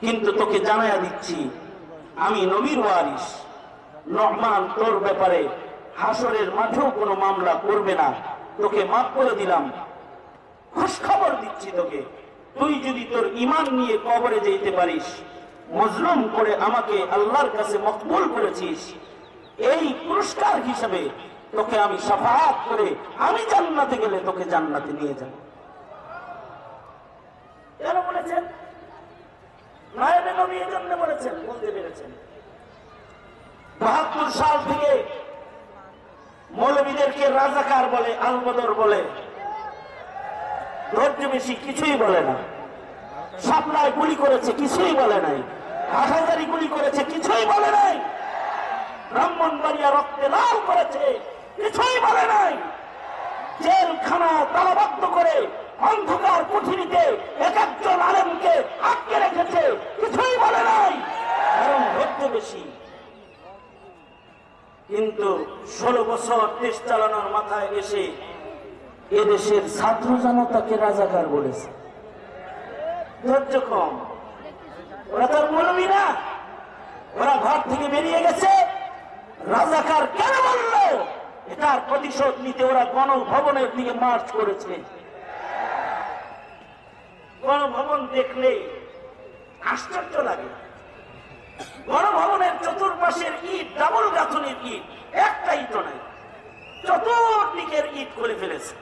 কিন্তু তোকে জানাইয়া দিচ্ছি আমি নবীর ওয়ারিস। নহমান তোর ব্যাপারে হাসরের মাঠেও কোনো মামলা করবে না, তোকে মাফ করে দিলাম। খুশ খবর দিচ্ছি তোকে, তুই যদি তোর ঈমান নিয়ে কবরে যেতে পারিস, মজলুম করে আমাকে আল্লাহর কাছে মকবুল করেছিস, এই পুরস্কার হিসেবে তোকে আমি শাফাআত করে আমি জান্নাতে গেলে তোকে জান্নাতে নিয়ে যাব। কেন বলেছেন? নায়েবে নবী এর জন্য বলেছেন, বলতে পেরেছেন। ৭২ সাল থেকে মৌলবীদেরকে রাজাকার বলে, আলবদর বলে, ধৈর্য বেশি কিছুই বলে না। শাপলায় গুলি করেছে, কিছুই বলে নাই। হাটহাজারী গুলি করেছে, কিছুই বলে নাই। ব্রাহ্মণবাড়িয়া রক্তে লাল করেছে, কিছুই বলে নাই। জেলখানা তালাবদ্ধ করে অন্ধকার কুঠিরিতে এক একজন আলেমকে আটকে রেখেছে, কিছুই বলে নাই, কারণ ধৈর্য বেশি। কিন্তু 16 বছর দেশ চালানোর মাথায় এসে এদেশের ছাত্র জনতাকে রাজাকার বলেছে। ধৈর্য কম। ওরা তোর মৌলবী না, ওরা ঘর থেকে বেরিয়ে গেছে। রাজাকার কেন বললো? এটার প্রতিশোধ নিতে ওরা গণভবনের দিকে মার্চ করেছে। গণভবন দেখলে আশ্চর্য লাগে। গণভবনের চতুর্পাশের ইট ডাবল গাঁথনির ইট, একটা ইটও নাই, চতুর্দিকের ইট খুলে ফেলেছে।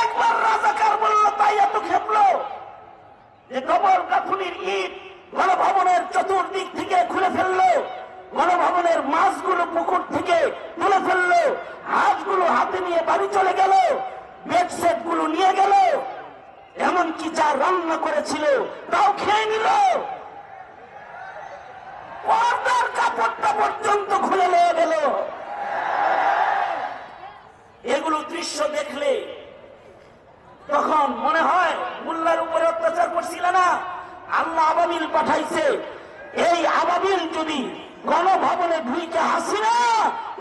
একবার রাজাকার বলল, তাই এত খেপলো যে ডবল গাঁথনির ইট গণভবনের চতুর্দিক থেকে খুলে ফেললো, গণভবনের মাছগুলো পুকুর থেকে তুলে ফেললো, হাঁসগুলো হাতে নিয়ে বাড়ি চলে গেল, বেডসেট গুলো নিয়ে গেল, এমনকি যা রান্না করেছিল তাও খেয়ে নিল, পর্দার কাপড়টা পর্যন্ত খুলে নিয়ে গেল। এগুলো দৃশ্য দেখলে তখন মনে হয় মোল্লার উপরে অত্যাচার করছিল না, আল্লাহ আবাবিল পাঠাইছে। এই আবাবিল যদি গণভবনে ঢুইকে হাসিনা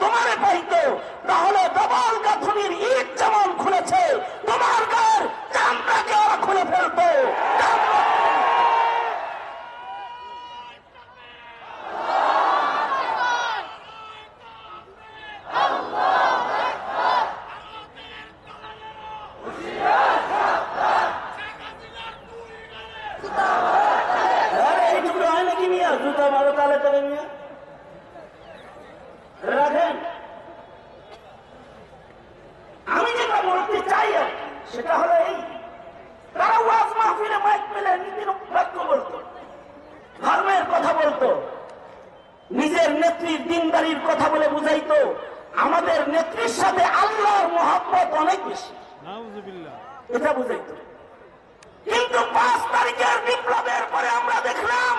তোমারে পাইতো, তাহলে ডবল গাঁথনির ইট যেমন খুলেছে, তোমার গায়ের চামড়াকে ওরা খুলে ফেলতো। আমি যেটা বলতে চাই সেটা হলো এই, তারা ওয়াজ মাহফিলে মাইক পেলে নীতির বাক্য বলতো, ধর্মের কথা বলতো, নিজের নেত্রীর দিনদারির কথা বলে বুঝাইতো আমাদের নেত্রীর সাথে আল্লাহর মহব্বত অনেক বেশি, এটা বুঝাইতো। কিন্তু 5 তারিখের বিপ্লবের পরে আমরা দেখলাম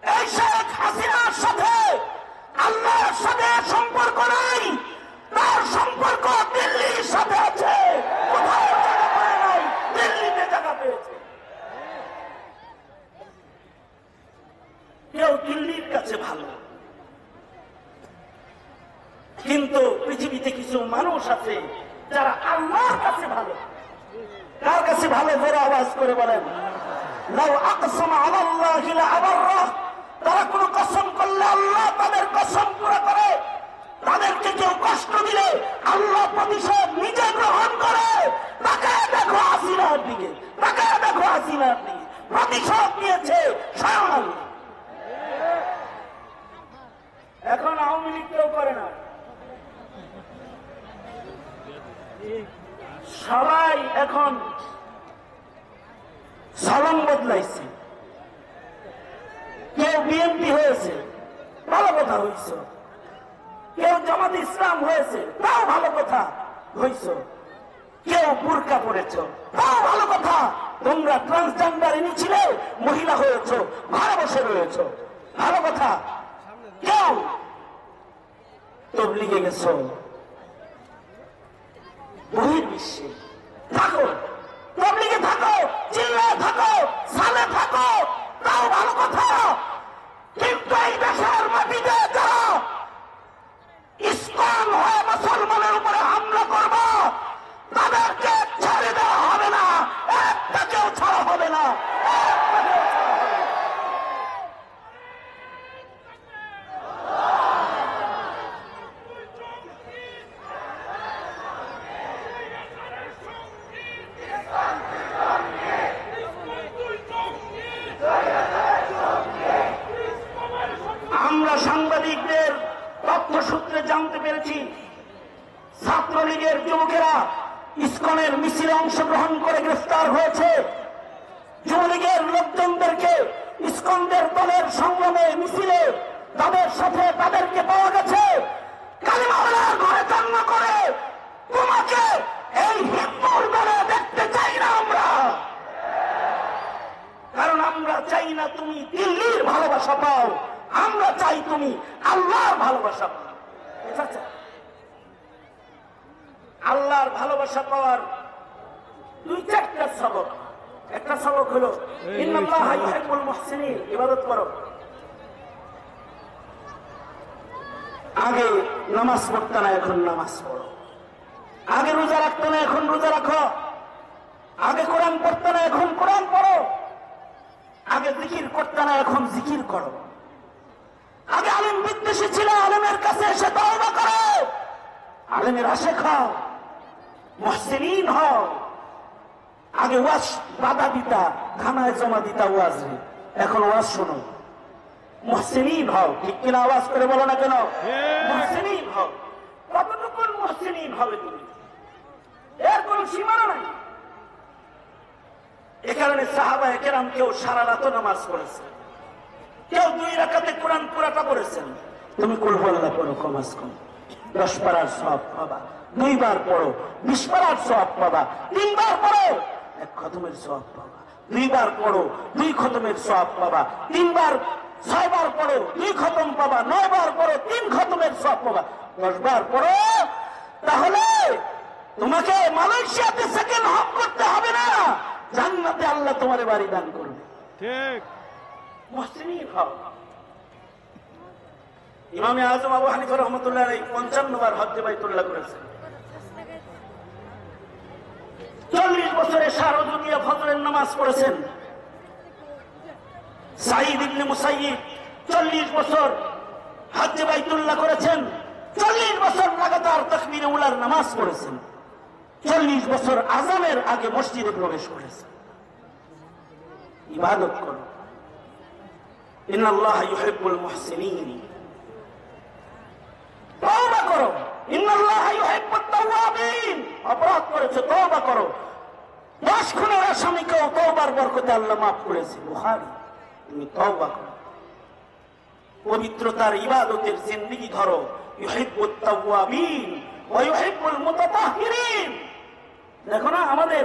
এই শেখ হাসিনার সাথে আল্লাহর সাথে সম্পর্ক নাই, তার সম্পর্ক দিল্লির সাথে আছে। কোথাও জায়গা পায় নাই, দিল্লিতে জায়গা পেয়েছে। কেউ দিল্লির কাছে ভালো, কিন্তু পৃথিবীতে কিছু মানুষ আছে যারা আল্লাহর কাছে ভালো। কার কাছে ভালো? জোরে আওয়াজ করে বলেন। লাউ আকসামা আলাল্লাহি লাআবাররা, তারা কোন কসম করলে আল্লাহ তাদের কসম পুরা করে। তাদেরকে কেউ কষ্ট দিলে আল্লাহ প্রতিশোধ নিজে গ্রহণ করে। তাকায় দেখো হাসিনার দিকে, তাকায় দেখো হাসিনার দিকে, প্রতিশোধ নিয়েছে স্বয়ং আল্লাহ। এখন আওয়ামী লীগ কেউ করে না, সবাই এখন সালাম বদলাইছে। কেউ বিএনপি হয়েছে, ভালো কথা হয়েছে। কেউ জামাত ইসলাম হয়েছে, তাও ভালো কথা হয়েছে। কেউ বুরকা পড়েছ, তাও ভালো কথা। তোমরা ট্রান্সজেন্ডার এনেছিলে, মহিলা হয়েছ, ঘরে বসে রয়েছ, ভালো কথা। কেউ তবলিগে গেছ, বহির্বিশ্বে থাকো, তবলিগে থাকো, চিল্লায় থাকো, সালে থাকো, তাও ভালো কথা। কিন্তু এই দেশের মাটিতে যারা ইসলাম হয়ে মুসলমানের উপরে হামলা করবো, তাদেরকে ছেড়ে দেওয়া হবে না, একটা কেউ ছাড়া হবে না। যুবলীগের যুবকেরা ইসকনের মিছিলে অংশগ্রহণ করে গ্রেফতার হয়েছে। যুবলীগের লোকজনদেরকে ইসকনের দলের সংগ্রামে মিছিলে তাদের সাথে তাদেরকে পাওয়া গেছে। কালিমাওয়ালার ঘরে জন্ম করে তোমাকে এই হিন্দুর দলে দেখতে চাই না আমরা, কারণ আমরা চাই না তুমি দিল্লির ভালোবাসা পাও, আমরা চাই তুমি আল্লাহর ভালোবাসা পাও। আল্লাহর ভালোবাসা পাওয়ার দুই চারটা সবক। একটা সবক হলো ইন্নাল্লাহা ইউহিব্বুল মুহসিনিন, ইবাদত করো। আগে নামাজ পড়তে না, এখন নামাজ পড়ো। আগে রোজা রাখতে না, এখন রোজা রাখো। আগে কোরআন পড়তে না, এখন কোরআন পড়ো। আগে জিকির করতে না, এখন জিকির করো। আগে আলেম বিদ্বেষী ছিল, আলেমের কাছে এসে তওবা করো, আলেমের আশিক হও, মুহসিনিন হও। আগে ওয়াজ বাধা দিতা, থানায় জমা দিতা ওয়াজ, এখন ওয়াজ শোনো, মুহসিনিন হও। ঠিক কিনা? আওয়াজ করে বলো না কেন? মুহসিনিন হও। কতটুকু মুহসিনিন হবে তুমি, এর কোন সীমানা নাই। এ কারণে সাহাবায়ে কেরাম কেউ সারা রাত নামাজ পড়েছে, কেউ 2 রাকাতে কোরআন পুরাটা পড়েছেন। তুমি কুল হুয়াল্লাহ পড়ো, কমাস কম 10 পারার সওয়াব পাবা। 2 বার পড়ো 20 পারার সওয়াব পাবা। 3 বার পড়ো 1 খতমের সওয়াব পাবা। 2 বার পড়ো 2 খতমের সওয়াব পাবা। 3 বার 6 বার পড়ো 2 খতম পাবা। 9 বার পড়ো 3 খতমের সওয়াব পাবা। 10 বার পড়ো, তাহলে তোমাকে মালয়েশিয়াতে সেকেন্ড হক করতে হবে না, জান্নাতে আল্লাহ তোমার বাড়ি দান করবে। ঠিক। মুহসিনিন হও। ইমামে আজম আবু হানিফা রাহমাতুল্লাহ আলাইহি 55 বার হজ্জে বাইতুল্লাহ করেছেন। 40 বছরে শাহরুজুমিয়া ফজরের নামাজ পড়েছেন। সাঈদ ইবনে মুসাইয়িব 40 বছর হজ্জে বাইতুল্লাহ করেছেন। 40 বছর লাগাতার তাকবীরে উলার নামাজ পড়েছেন। 40 বছর আযানের আগে মসজিদে প্রবেশ করেছেন। ইবাদত করো। ইন্নাল্লাহা ইউহিব্বুল মুহসিনিন। তওবা করো। ইন্নাল্লাহা ইউহিব্বুত তাওয়াবিন। অপরাধ করেছো, তওবা করো। 10 খুনের আসামিকেও তওবার বরকতে আল্লাহ মাফ করেছে, বুখারী। তুমি তওবা করো, পবিত্রতার ইবাদতের জিন্দেগি ধরো। ইউহিব্বুত তাওয়াবিন ওয়া ইউহিব্বুল মুতাতাহহিরিন। দেখো না, আমাদের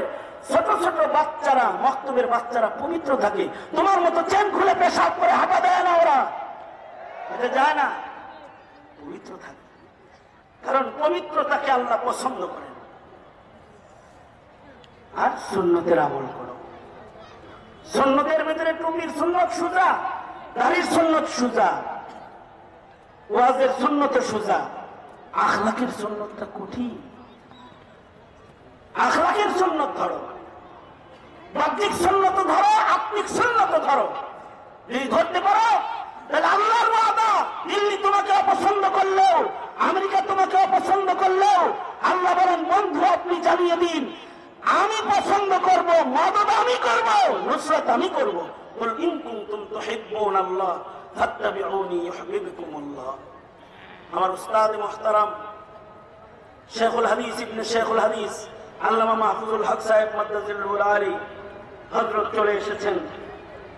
ছোট ছোট বাচ্চারা, মক্তবের বাচ্চারা পবিত্র থাকে। তোমার মতো চেন খুলে পেশাব করে হাঁটা দেয় না, ওরা এটা যায় না, পবিত্র থাকে। কারণ পবিত্রতাকে আল্লাহ পছন্দ করেন। আর সুন্নতের আমল করো। সুন্নতের ভিতরে টুপির সুন্নত সুজা, দাড়ির সুন্নত সুজা, ওয়াজের সুন্নত সুজা, আখলাকের সুন্নতটা কঠিন। আখলাকের সুন্নত ধরো, বাহ্যিক সুন্নত ধরো, আত্মিক সুন্নত ধরো। যদি ধরতে পারো তাহলে আল্লাহর ওয়াদা, দিল্লি তোমাকে অপছন্দ করলেও, আমেরিকা তোমাকে অপছন্দ করলেও আল্লাহ বলেন, বন্ধু আপনি জানিয়ে দিন আমি পছন্দ করব, মদদ আমি করব, নুসরাত আমি করব। কুল ইন কুনতুম তুহিব্বুনাল্লাহ ফাত্তাবিউনি ইউহিব্বুকুমুল্লাহ। আমার উস্তাদ মুহতারাম শেখুল হাদিস ইবনে শেখুল হাদিস আল্লামা মাহফুজুল হক সাহেব মাদ্দাজিল্লুল আলী হযরত চলে এসেছেন।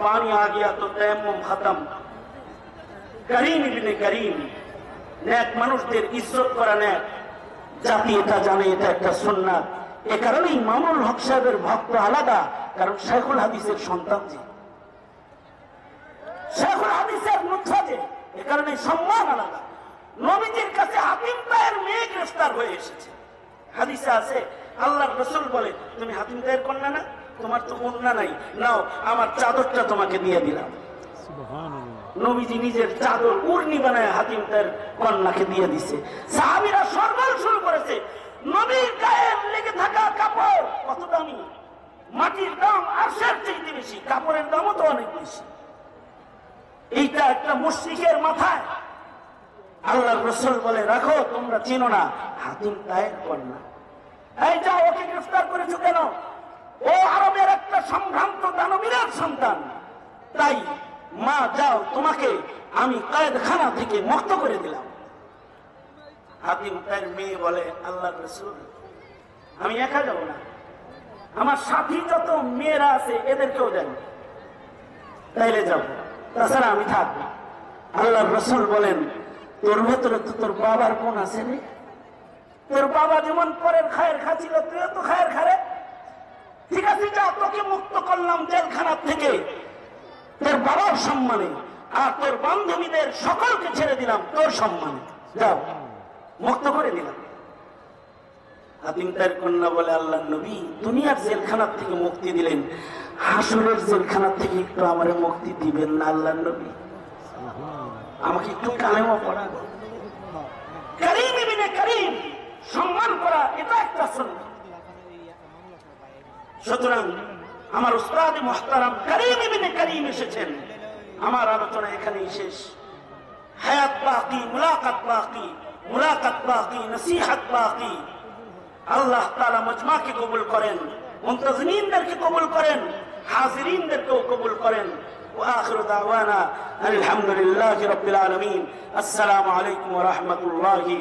পানি আ গিয়া তো তায়াম্মুম খতম। করিম ইবনে করিম, নেক মানুষদের ইজ্জত করা নেক জাতি, এটা জানে, এটা একটা সুন্নাত। এ কারণে ইমামুল হক সাহেবের ভক্ত আলাদা, কারণ শেখুল হাদিসের সন্তান যে, শেখুল হাদিসের নুসখা যে, এ কারণে সম্মান আলাদা। নবীজির কাছে হাতিম তায়ের মেয়ে গ্রেফতার হয়ে এসেছে। হাদিসে আছে আল্লাহর রাসূল বলে, তুমি হাতিম তায়ের কন্যা না, তোমার তো কন্যা নাই, নাও আমার চাদরটা তোমাকে দিয়ে দিলাম। নবীজি নিজের চাদর উর্নি বানায় হাতিম তায়ের কন্যাকে দিয়ে দিছে। সাহাবীরা সরগোল শুরু করেছে, নবীর গায়ে লেগে থাকা কাপড় কত দামি, মাটির দাম আরশের চাইতে বেশি, কাপড়ের দামও তো অনেক বেশি। এইটা একটা মুশরিকের মাথায়। আল্লাহর রাসূল বলে, রাখো, তোমরা চিনো না, হাতিম তায়ের কন্যা। এই যাও, ওকে গ্রেফতার করেছো কেন? ও আরবের একটা সম্ভ্রান্ত দানবীরের সন্তান, তাই মা যাও, তোমাকে আমি কয়েদখানা থেকে মুক্ত করে দিলাম। হাতিম তায়ের মেয়ে বলে, আল্লাহর রাসূল আমি একা যাব না, আমার সাথী যত মেয়েরা আছে এদেরকেও দেন, তাইলে যাব, তাছাড়া আমি থাকবো। আল্লাহর রাসূল বলেন, তোর ভেতরে তো তোর বাবার কোন আছে রে? তোর বাবা যেমন পরের খায়ের খাচ্ছিল, তুইও তো খায়ের খারে। ঠিক আছে, যাও, তোকে মুক্ত করলাম জেলখানার থেকে তোর বাবার সম্মানে, আর তোর বান্ধবীদের সকলকে ছেড়ে দিলাম তোর সম্মানে, যাও, মুক্ত করে দিলাম। হাতিম তার কন্যা বলে, আল্লাহ নবী দুনিয়ার জেলখানার থেকে মুক্তি দিলেন, হাসরের জেলখানার থেকে একটু আমারে মুক্তি দিবেন না আল্লাহ নবী? আমাকে একটু কালেমা পড়া। করিম ইবনে করিম সম্মান করা এটা একটা সুন্নাত। সুতরাং আমার উস্তাদ মুহতারাম করিম ইবনে করিম এসেছেন। আমার আলোচনা এখানেই শেষ। হায়াত বাকি, মুলাকাত বাকি, মুলাকাত বাকি, নসিহত বাকি। আল্লাহ তাআলা মজমাকে কবুল করেন, মুনতাজিমিনদেরকে কবুল করেন, হাজিরিনদেরকেও কবুল করেন। ওয়া আখিরু দাওয়ানা আলহামদুলিল্লাহি রাব্বিল আলামিন। আসসালামু আলাইকুম ওয়া রাহমাতুল্লাহি।